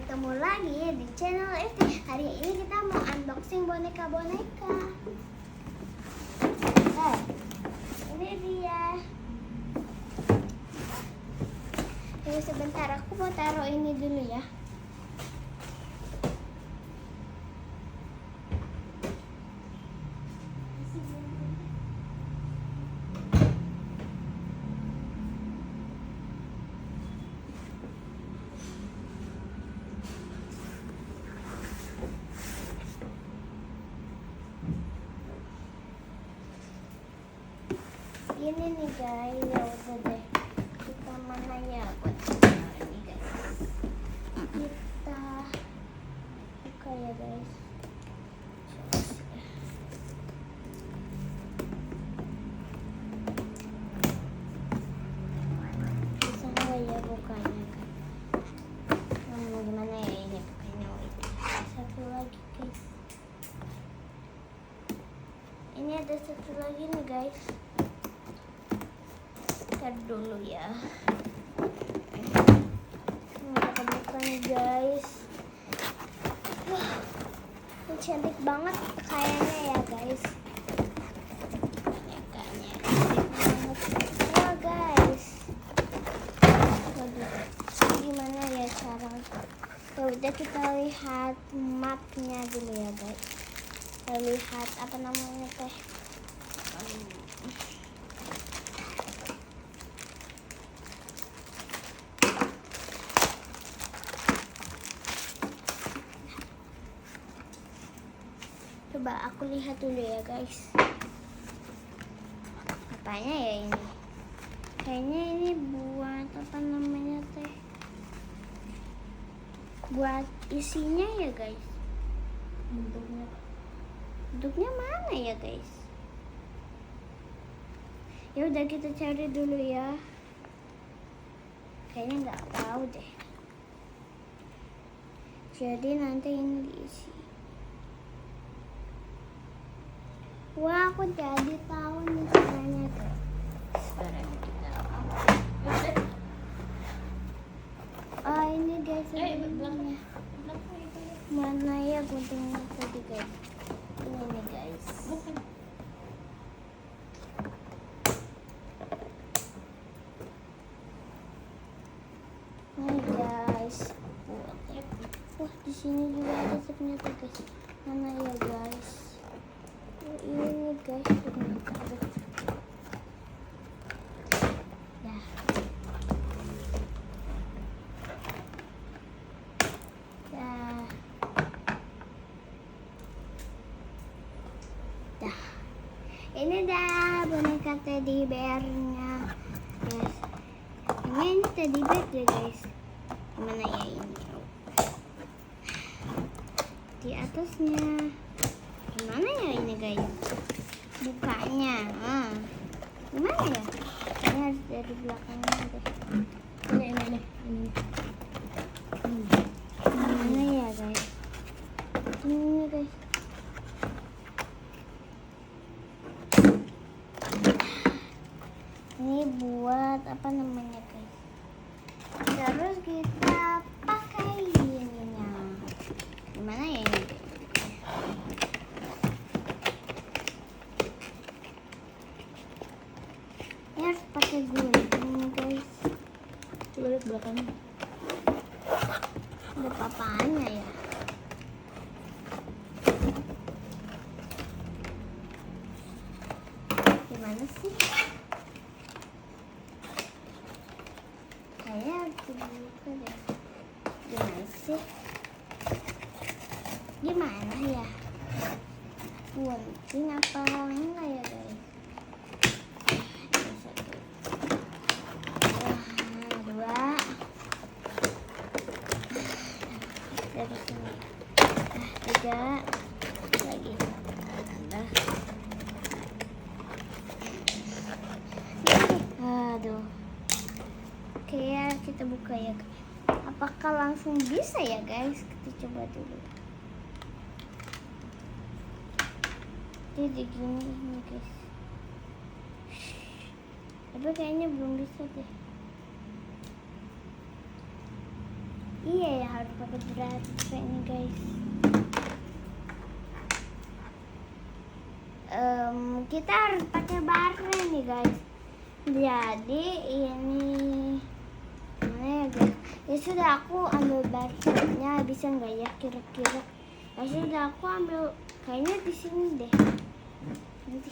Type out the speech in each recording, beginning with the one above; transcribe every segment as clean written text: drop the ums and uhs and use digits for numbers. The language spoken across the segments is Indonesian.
Ketemu lagi di channel FT. Hari ini kita mau unboxing boneka-boneka. Ini dia. Tunggu sebentar, aku mau taruh ini dulu ya. Ini nih guys, ya udah deh. Kita mana ya buat ini guys. Kita buka ya guys. Bisa nggak ya bukanya kan? Gimana ya ini bukanya? Satu lagi guys. Ini ada satu lagi nih guys. Dulu ya. Kita buka nih guys. Wah, ini cantik banget kayaknya ya guys. Bonekanya cantik banget. Wah guys. Waduh, gimana ya cara? Ya udah kita lihat mapnya dulu ya guys. Kita lihat apa namanya teh. Coba aku lihat dulu ya guys. Apanya ya ini? Kayaknya ini buat apa namanya teh? Buat isinya ya guys. Bentuknya mana ya guys? Ya udah kita cari dulu ya. Kayaknya nggak tahu deh. Jadi nanti ini diisi. Wah, aku jadi tahu nih caranya tuh. Sekarang kita oh ini guys, ini mana ya guntingnya tadi guys? Ini nih guys. Ini guys. Wah, di sini juga ada ternyata guys. Mana ya guys? Ini guys, ternyata ada. Dah. Dah. Dah. Ini dah boneka teddy bear-nya. Guys. Ini teddy bear deh guys. Gimana ya ini? Di atasnya. Gimana ya ini guys? Bukanya. Gimana ya? Ini harus dari belakangnya deh. Ini. Gimana ya guys? Ini guys. Ini buat apa namanya guys? Terus kita pakai ininya. Gimana ya ini? Ini harus pakai gunting guys. Coba lihat belakangnya. Ada papanya ya. Gimana sih? Kayaknya harus dibuka deh. Gimana sih? Gimana ya? Gunting apa enggak ya guys? Ini satu. Dua. Dari sini. Tiga. Lagi. Aduh. Oke ya, kita buka ya. Apakah langsung bisa ya guys? Kita coba dulu. Jadi gini guys. Tapi kayaknya belum bisa deh. Iya ya, harus pakai baterai ini guys. Kita harus pakai baterai nih guys. Jadi ini mana ya guys? Ya sudah, aku ambil baterainya, bisa nggak ya kira-kira? Ya sudah, aku ambil kayaknya di sini deh. Nanti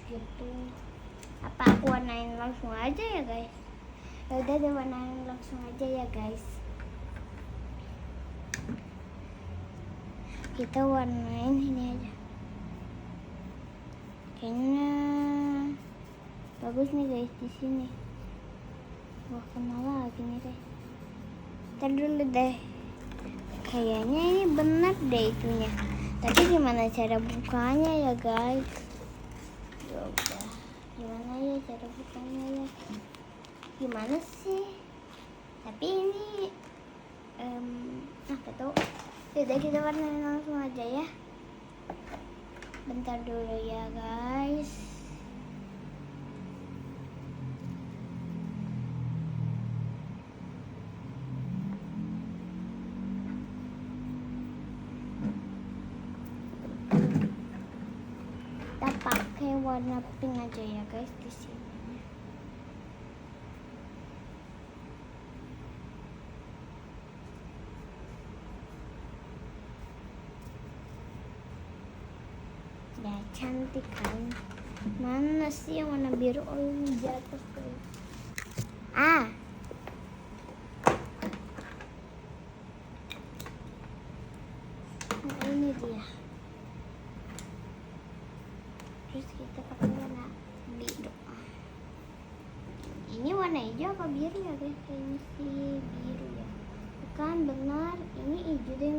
gitu. Apa aku warnain langsung aja ya guys? Ya udah deh, warnain langsung aja ya guys. Kita warnain ini aja. Kayaknya bagus nih guys di sini. Wah, kenal lagi nih guys. Ntar dulu deh. Kayaknya ini benar deh itunya. Tapi gimana cara bukanya ya guys? Coba gimana ya cara bukanya ya? Gimana sih? Tapi ini apa tuh? Yaudah, kita warnain langsung aja ya. Bentar dulu ya guys. Kita pakai warna pink aja ya guys di sini. Ya cantik kan? Mana sih yang warna biru? Oh, ini jatuh guys. Nah, ini dia. Terus kita pakai warna biru. Ini warna hijau apa biru ya guys? Kayaknya sih biru ya. Bukan, benar. Ini hijau deh